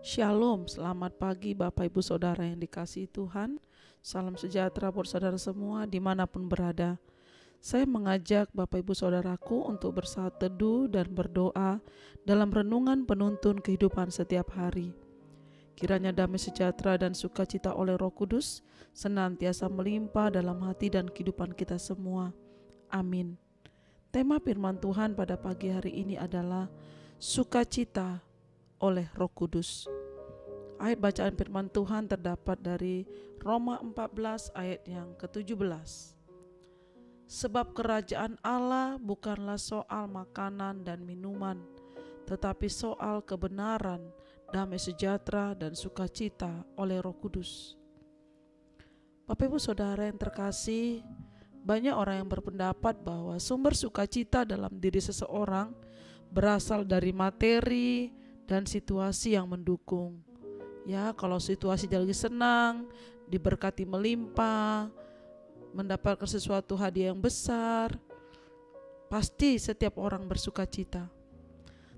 Shalom, selamat pagi Bapak Ibu Saudara yang dikasihi Tuhan. Salam sejahtera buat saudara semua dimanapun berada. Saya mengajak Bapak Ibu Saudaraku untuk bersaat teduh dan berdoa dalam renungan penuntun kehidupan setiap hari. Kiranya damai sejahtera dan sukacita oleh Roh Kudus senantiasa melimpah dalam hati dan kehidupan kita semua. Amin. Tema firman Tuhan pada pagi hari ini adalah sukacita oleh Roh Kudus. Ayat bacaan firman Tuhan terdapat dari Roma 14 ayat yang ke-17. Sebab kerajaan Allah bukanlah soal makanan dan minuman, tetapi soal kebenaran, damai sejahtera dan sukacita oleh Roh Kudus. Bapak Ibu Saudara yang terkasih, banyak orang yang berpendapat bahwa sumber sukacita dalam diri seseorang berasal dari materi dan situasi yang mendukung. Ya, kalau situasi lagi senang, diberkati melimpah, mendapatkan sesuatu hadiah yang besar, pasti setiap orang bersukacita.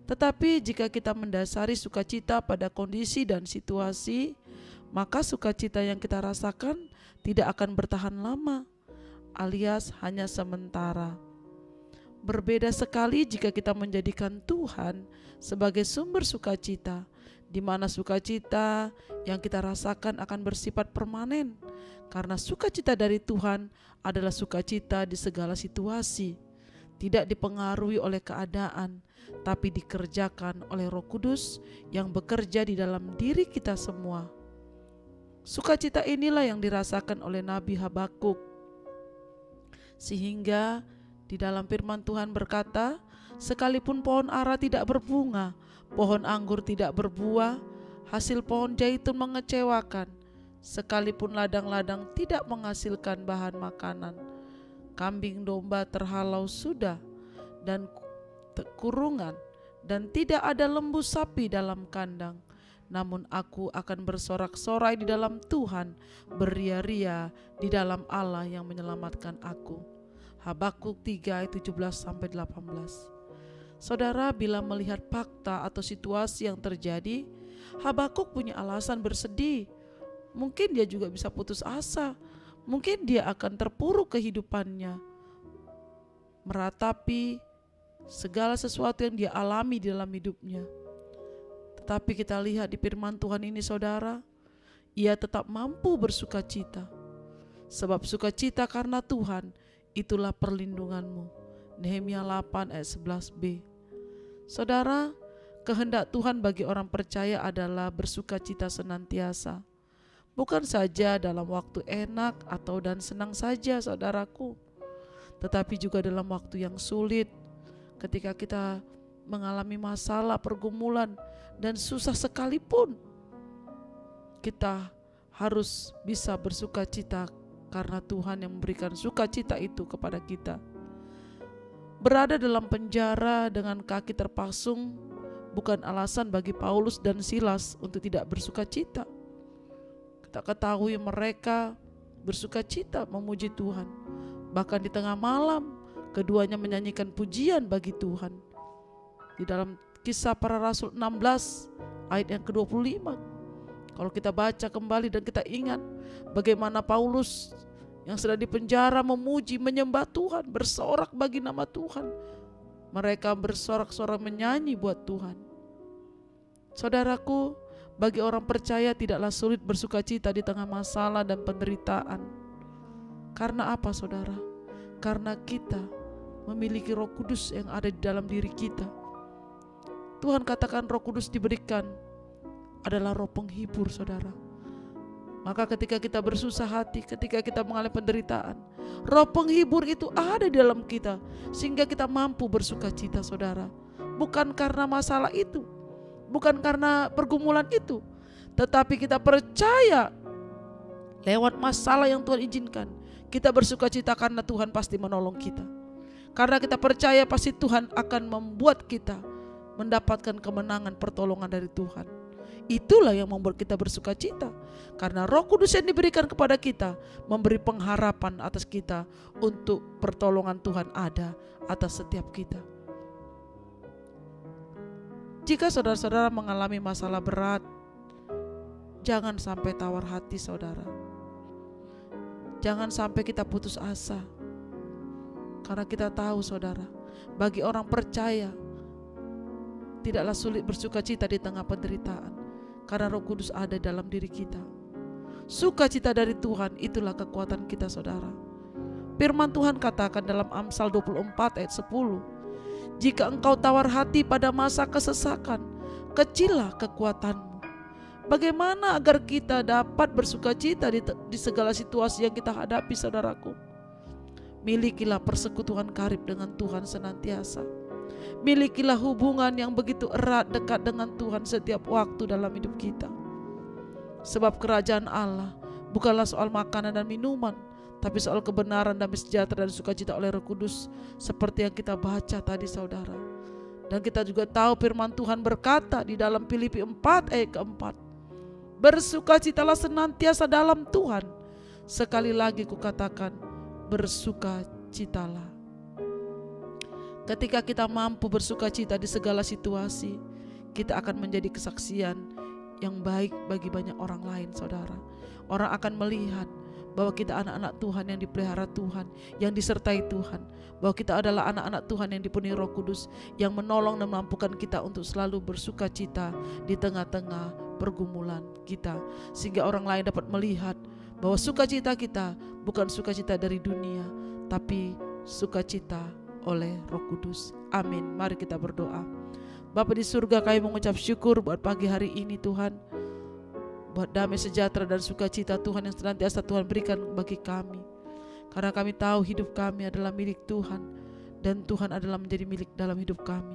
Tetapi jika kita mendasari sukacita pada kondisi dan situasi, maka sukacita yang kita rasakan tidak akan bertahan lama, alias hanya sementara. Berbeda sekali jika kita menjadikan Tuhan sebagai sumber sukacita, di mana sukacita yang kita rasakan akan bersifat permanen, karena sukacita dari Tuhan adalah sukacita di segala situasi, tidak dipengaruhi oleh keadaan, tapi dikerjakan oleh Roh Kudus yang bekerja di dalam diri kita semua. Sukacita inilah yang dirasakan oleh Nabi Habakuk, sehingga di dalam firman Tuhan berkata, sekalipun pohon ara tidak berbunga, pohon anggur tidak berbuah, hasil pohon zaitun mengecewakan, sekalipun ladang-ladang tidak menghasilkan bahan makanan, kambing domba terhalau sudah dan kurungan, dan tidak ada lembu sapi dalam kandang. Namun aku akan bersorak-sorai di dalam Tuhan, beria-ria di dalam Allah yang menyelamatkan aku. Habakuk 3 ayat 17-18. Saudara, bila melihat fakta atau situasi yang terjadi, Habakuk punya alasan bersedih. Mungkin dia juga bisa putus asa. Mungkin dia akan terpuruk kehidupannya, meratapi segala sesuatu yang dia alami di dalam hidupnya. Tetapi kita lihat di firman Tuhan ini, saudara, ia tetap mampu bersukacita. Sebab sukacita karena Tuhan, itulah perlindunganmu. Nehemia 8 ayat 11b. Saudara, kehendak Tuhan bagi orang percaya adalah bersukacita senantiasa. Bukan saja dalam waktu enak atau dan senang saja, saudaraku, tetapi juga dalam waktu yang sulit, ketika kita mengalami masalah, pergumulan, dan susah sekalipun, kita harus bisa bersukacita karena Tuhan yang memberikan sukacita itu kepada kita. Berada dalam penjara dengan kaki terpasung bukan alasan bagi Paulus dan Silas untuk tidak bersukacita. Kita ketahui mereka bersukacita memuji Tuhan. Bahkan di tengah malam keduanya menyanyikan pujian bagi Tuhan. Di dalam Kisah Para Rasul 16 ayat yang ke-25. Kalau kita baca kembali dan kita ingat bagaimana Paulus yang sedang dipenjara memuji, menyembah Tuhan, bersorak bagi nama Tuhan. Mereka bersorak-sorak menyanyi buat Tuhan. Saudaraku, bagi orang percaya tidaklah sulit bersukacita di tengah masalah dan penderitaan. Karena apa, saudara? Karena kita memiliki Roh Kudus yang ada di dalam diri kita. Tuhan katakan Roh Kudus diberikan adalah roh penghibur, saudara. Maka ketika kita bersusah hati, ketika kita mengalami penderitaan, roh penghibur itu ada di dalam kita, sehingga kita mampu bersukacita, saudara. Bukan karena masalah itu, bukan karena pergumulan itu, tetapi kita percaya lewat masalah yang Tuhan izinkan, kita bersukacita karena Tuhan pasti menolong kita. Karena kita percaya pasti Tuhan akan membuat kita mendapatkan kemenangan, pertolongan dari Tuhan. Itulah yang membuat kita bersukacita, karena Roh Kudus yang diberikan kepada kita memberi pengharapan atas kita untuk pertolongan Tuhan ada atas setiap kita. Jika saudara-saudara mengalami masalah berat, Jangan sampai tawar hati saudara. Jangan sampai kita putus asa. Karena kita tahu saudara, bagi orang percaya tidaklah sulit bersuka cita di tengah penderitaan, karena Roh Kudus ada dalam diri kita. Sukacita dari Tuhan itulah kekuatan kita saudara. Firman Tuhan katakan dalam Amsal 24 ayat 10, jika engkau tawar hati pada masa kesesakan, kecillah kekuatanmu. Bagaimana agar kita dapat bersuka cita di segala situasi yang kita hadapi saudaraku? Milikilah persekutuan karib dengan Tuhan senantiasa. Milikilah hubungan yang begitu erat dekat dengan Tuhan setiap waktu dalam hidup kita. Sebab kerajaan Allah bukanlah soal makanan dan minuman, tapi soal kebenaran, damai sejahtera dan sukacita oleh Roh Kudus, seperti yang kita baca tadi saudara. Dan kita juga tahu firman Tuhan berkata di dalam Filipi 4 ayat keempat, bersukacitalah senantiasa dalam Tuhan. Sekali lagi kukatakan, bersukacitalah. Ketika kita mampu bersukacita di segala situasi, kita akan menjadi kesaksian yang baik bagi banyak orang lain saudara. Orang akan melihat bahwa kita anak-anak Tuhan yang dipelihara Tuhan, yang disertai Tuhan, bahwa kita adalah anak-anak Tuhan yang dipenuhi Roh Kudus, yang menolong dan memampukan kita untuk selalu bersukacita di tengah-tengah pergumulan kita, sehingga orang lain dapat melihat bahwa sukacita kita bukan sukacita dari dunia, tapi sukacita oleh Roh Kudus. Amin. Mari kita berdoa. Bapa di surga, kami mengucap syukur buat pagi hari ini Tuhan, buat damai sejahtera dan sukacita Tuhan yang senantiasa Tuhan berikan bagi kami. Karena kami tahu hidup kami adalah milik Tuhan, dan Tuhan adalah menjadi milik dalam hidup kami.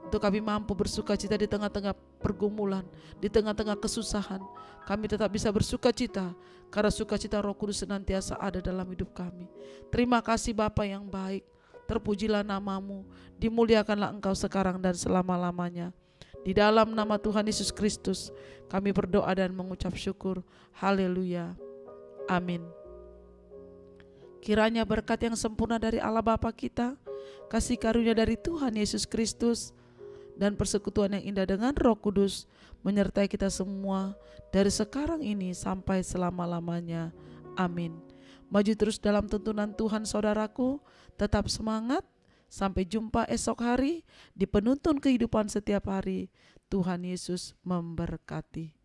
Untuk kami mampu bersukacita di tengah-tengah pergumulan, di tengah-tengah kesusahan, kami tetap bisa bersukacita karena sukacita Roh Kudus senantiasa ada dalam hidup kami. Terima kasih Bapa yang baik, terpujilah namamu, dimuliakanlah Engkau sekarang dan selama-lamanya. Di dalam nama Tuhan Yesus Kristus kami berdoa dan mengucap syukur. Haleluya. Amin. Kiranya berkat yang sempurna dari Allah Bapa kita, kasih karunia dari Tuhan Yesus Kristus, dan persekutuan yang indah dengan Roh Kudus menyertai kita semua dari sekarang ini sampai selama-lamanya. Amin. Maju terus dalam tuntunan Tuhan saudaraku, tetap semangat. Sampai jumpa esok hari di penuntun kehidupan setiap hari. Tuhan Yesus memberkati.